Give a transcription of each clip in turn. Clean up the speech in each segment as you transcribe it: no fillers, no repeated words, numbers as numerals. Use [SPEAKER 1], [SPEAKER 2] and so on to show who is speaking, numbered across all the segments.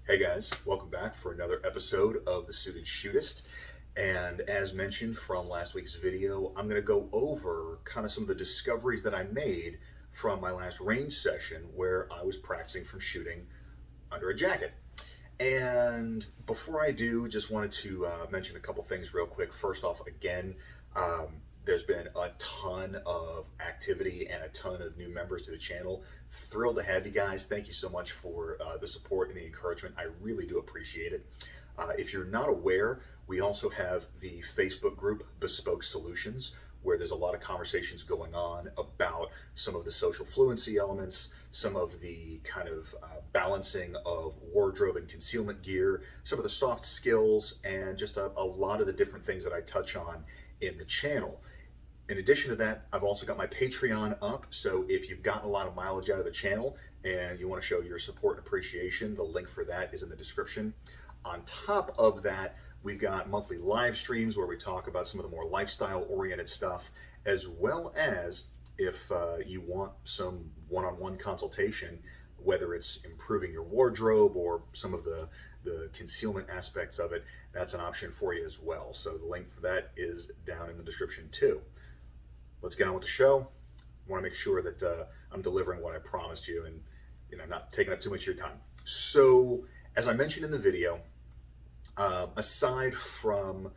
[SPEAKER 1] Hey guys, welcome back for another episode of The Suited Shootist. And as mentioned from last week's video, I'm going to go over kind of some of the discoveries that I made from my last range session where I was practicing from shooting under a jacket. And before I do, just wanted to mention a couple things real quick. First off, again, there's been a ton of activity and a ton of new members to the channel. Thrilled to have you guys. Thank you so much for the support and the encouragement. I really do appreciate it. If you're not aware, we also have the Facebook group Bespoke Solutions, where there's a lot of conversations going on about some of the social fluency elements, some of the kind of balancing of wardrobe and concealment gear, some of the soft skills, and just a lot of the different things that I touch on in the channel. In addition to that, I've also got my Patreon up, so if you've gotten a lot of mileage out of the channel and you want to show your support and appreciation, the link for that is in the description. On top of that, we've got monthly live streams where we talk about some of the more lifestyle-oriented stuff, as well as if you want some one-on-one consultation, whether it's improving your wardrobe or some of the concealment aspects of it, that's an option for you as well. So the link for that is down in the description too. Let's get on with the show. I want to make sure that I'm delivering what I promised you and not taking up too much of your time. So as I mentioned in the video, aside from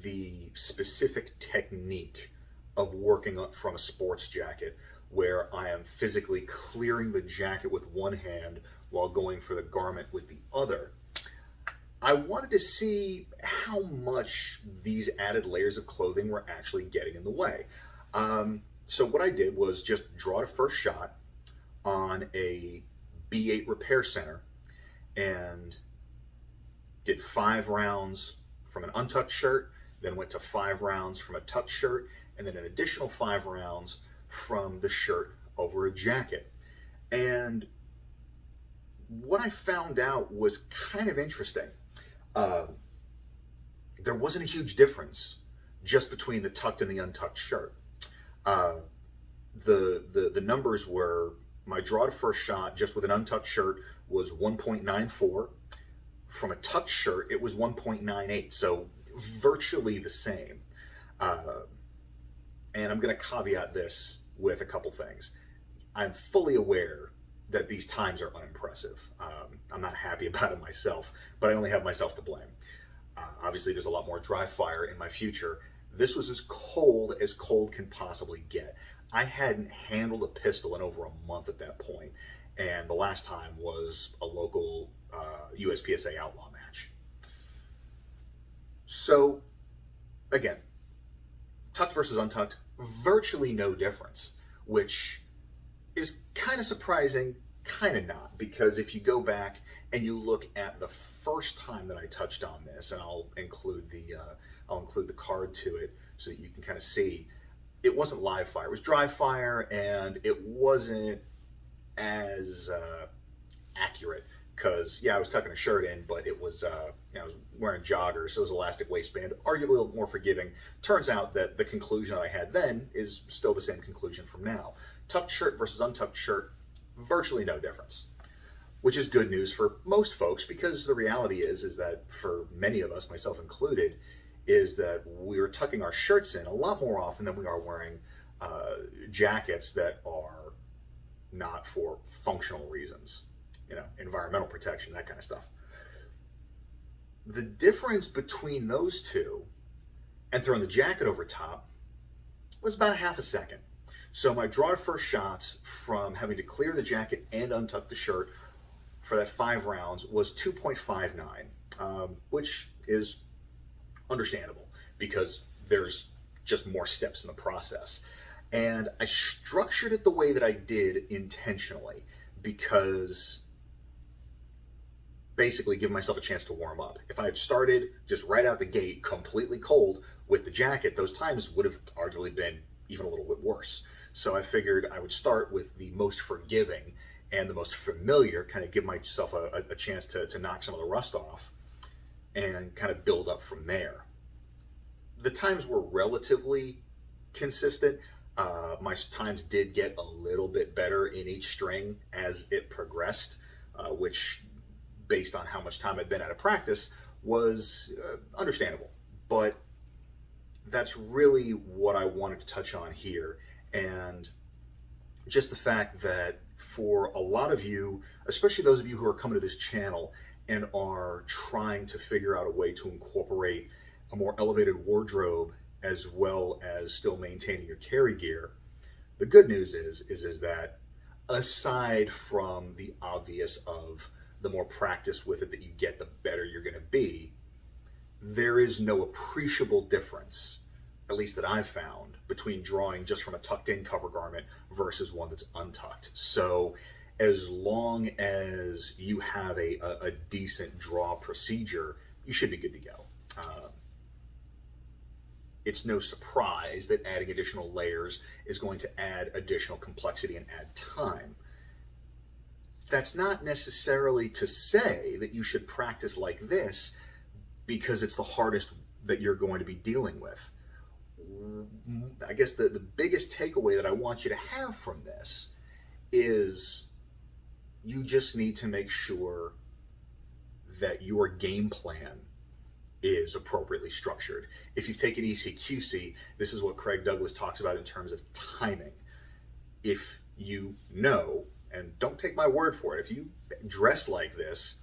[SPEAKER 1] the specific technique of working from a sports jacket, where I am physically clearing the jacket with one hand while going for the garment with the other, I wanted to see how much these added layers of clothing were actually getting in the way. So what I did was just draw the first shot on a B8 repair center and did 5 rounds from an untucked shirt, then went to 5 rounds from a tucked shirt, and then an additional 5 rounds from the shirt over a jacket. And what I found out was kind of interesting. There wasn't a huge difference just between the tucked and the untucked shirt. The numbers were, my draw to first shot just with an untucked shirt was 1.94. From a tucked shirt, it was 1.98, so virtually the same. And I'm going to caveat this with a couple things. I'm fully aware that these times are unimpressive. I'm not happy about it myself, but I only have myself to blame. Obviously, there's a lot more dry fire in my future. This was as cold can possibly get. I hadn't handled a pistol in over a month at that point, and the last time was a local USPSA outlaw match. So, again, tucked versus untucked, virtually no difference, which is kind of surprising, kind of not, because if you go back and you look at the first time that I touched on this, and I'll include the card to it so that you can kind of see, it wasn't live fire, it was dry fire, and it wasn't as accurate, because yeah, I was tucking a shirt in, but it was I was wearing joggers, so it was elastic waistband, arguably a little more forgiving. Turns out that the conclusion that I had then is still the same conclusion from now. Tucked shirt versus untucked shirt, virtually no difference, which is good news for most folks, because the reality is that for many of us, myself included, is that we're tucking our shirts in a lot more often than we are wearing jackets that are not for functional reasons, environmental protection, that kind of stuff. The difference between those two and throwing the jacket over top was about half a second. So my draw to first shots from having to clear the jacket and untuck the shirt for that 5 rounds was 2.59, which is understandable because there's just more steps in the process. And I structured it the way that I did intentionally because basically give myself a chance to warm up. If I had started just right out the gate completely cold with the jacket, those times would have arguably been even a little bit worse. So I figured I would start with the most forgiving and the most familiar, kind of give myself a chance to knock some of the rust off and kind of build up from there. The times were relatively consistent. My times did get a little bit better in each string as it progressed, which based on how much time I'd been out of practice, was understandable. But that's really what I wanted to touch on here. And just the fact that for a lot of you, especially those of you who are coming to this channel and are trying to figure out a way to incorporate a more elevated wardrobe as well as still maintaining your carry gear, the good news is that aside from the obvious of the more practice with it that you get, the better you're going to be, there is no appreciable difference, at least that I've found, between drawing just from a tucked in cover garment versus one that's untucked. So as long as you have a decent draw procedure, you should be good to go. It's no surprise that adding additional layers is going to add additional complexity and add time. That's not necessarily to say that you should practice like this because it's the hardest that you're going to be dealing with. I guess the biggest takeaway that I want you to have from this is you just need to make sure that your game plan is appropriately structured. If you've taken ECQC, this is what Craig Douglas talks about in terms of timing. If you know, and don't take my word for it, if you dress like this,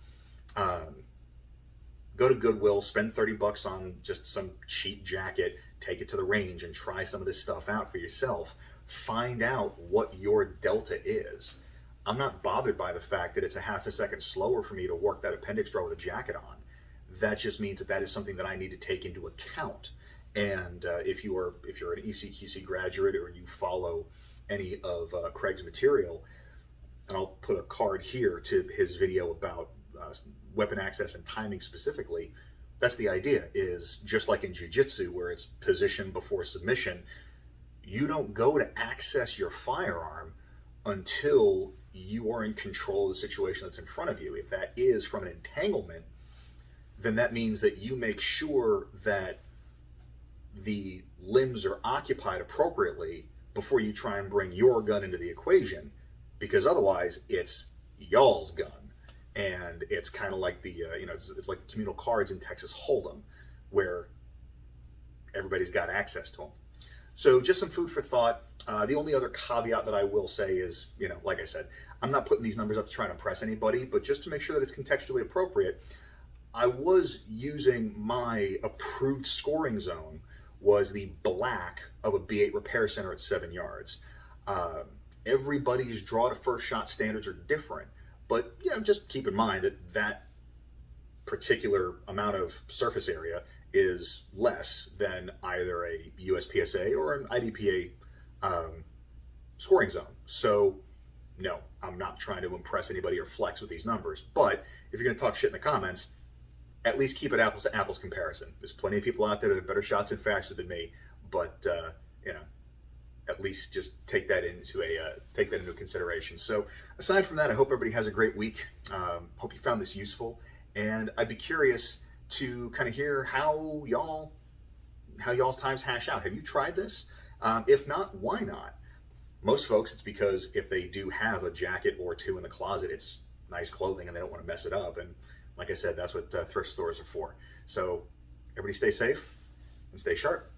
[SPEAKER 1] go to Goodwill, spend 30 bucks on just some cheap jacket, take it to the range and try some of this stuff out for yourself. Find out what your delta is. I'm not bothered by the fact that it's a half a second slower for me to work that appendix draw with a jacket on. That just means that is something that I need to take into account. And if you're an ECQC graduate or you follow any of Craig's material, and I'll put a card here to his video about weapon access and timing specifically, that's the idea, is just like in jiu-jitsu where it's position before submission, you don't go to access your firearm until you are in control of the situation that's in front of you. If that is from an entanglement, then that means that you make sure that the limbs are occupied appropriately before you try and bring your gun into the equation, because otherwise it's y'all's gun. And it's kind of like the, it's like the communal cards in Texas Hold'em, where everybody's got access to them. So just some food for thought. The only other caveat that I will say is, like I said, I'm not putting these numbers up to try and impress anybody, but just to make sure that it's contextually appropriate, I was using my approved scoring zone was the black of a B8 repair center at 7 yards. Everybody's draw to first shot standards are different, but just keep in mind that that particular amount of surface area is less than either a USPSA or an IDPA scoring zone. So no, I'm not trying to impress anybody or flex with these numbers, but if you're going to talk shit in the comments, at least keep it apples to apples comparison. There's plenty of people out there that have better shots and faster than me, but at least just take that into consideration. So aside from that, I hope everybody has a great week. Hope you found this useful, and I'd be curious to kind of hear how y'all's times hash out. Have you tried this? If not, why not? Most folks, it's because if they do have a jacket or two in the closet, it's nice clothing and they don't want to mess it up. And like I said, that's what thrift stores are for. So everybody stay safe and stay sharp.